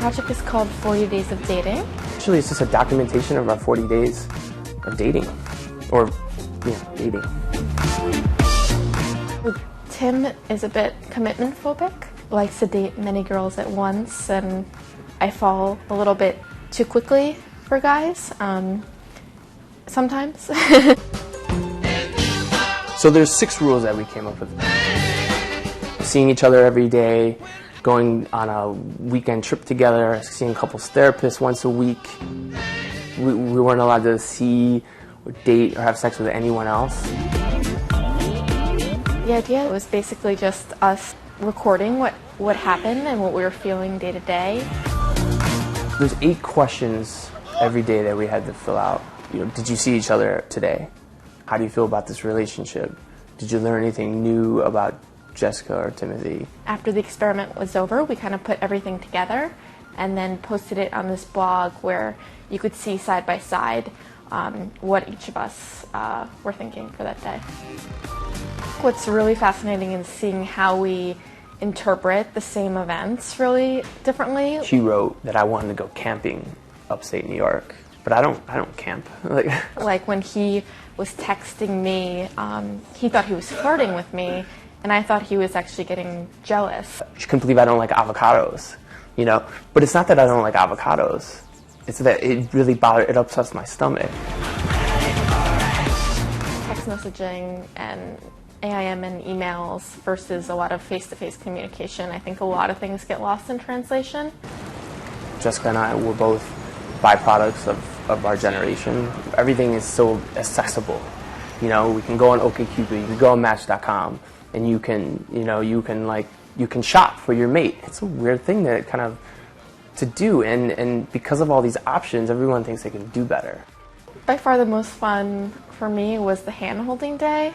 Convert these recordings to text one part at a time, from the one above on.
project is called 40 Days of Dating. Actually, it's just a documentation of our 40 days of dating, or, dating. Tim is a bit commitment phobic, likes to date many girls at once, and I fall a little bit too quickly for guys, sometimes. So there's 6 rules that we came up with. Seeing each other every day, going on a weekend trip together, seeing couples therapists once a week. We weren't allowed to see or date or have sex with anyone else. The idea was basically just us recording what happened and what we were feeling day to day. There's 8 questions every day that we had to fill out. Did you see each other today? How do you feel about this relationship? Did you learn anything new about Jessica or Timothy? After the experiment was over, we kind of put everything together and then posted it on this blog where you could see side by side what each of us were thinking for that day. What's really fascinating is seeing how we interpret the same events really differently. She wrote that I wanted to go camping upstate New York, but I don't camp. Like when he was texting me, he thought he was flirting with me, and I thought he was actually getting jealous. She couldn't believe I don't like avocados, But it's not that I don't like avocados. It's that it really it upsets my stomach. Text messaging and AIM and emails versus a lot of face-to-face communication. I think a lot of things get lost in translation. Jessica and I were both byproducts of our generation. Everything is so accessible. We can go on OkCupid, you can go on Match.com, and you can shop for your mate. It's a weird thing to do, and because of all these options, everyone thinks they can do better. By far the most fun for me was the hand-holding day.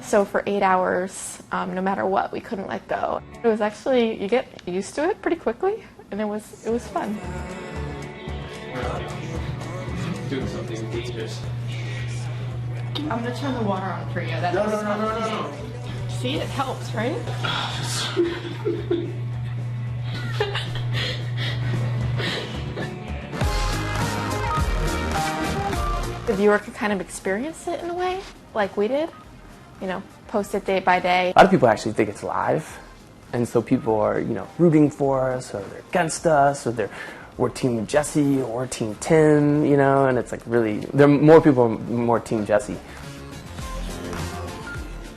So for 8 hours, no matter what, we couldn't let go. It was actually, you get used to it pretty quickly, and it was fun. Doing something dangerous. I'm gonna turn the water on for you. No. See, it helps, right? The viewer could kind of experience it in a way, like we did. Post it day by day. A lot of people actually think it's live, and so people are, rooting for us, or they're against us, or we're Team Jesse or Team Tim, and it's like really, there are more people more Team Jesse.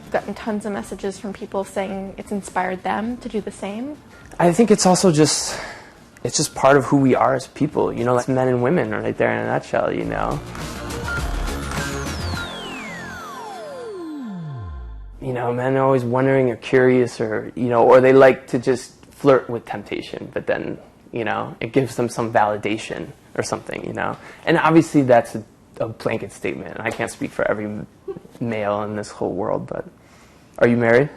I've gotten tons of messages from people saying it's inspired them to do the same. I think it's also just part of who we are as people, like men and women right there in a nutshell, Men are always wondering or curious or they like to just flirt with temptation, but then, it gives them some validation or something, And obviously that's a blanket statement. I can't speak for every male in this whole world, but are you married?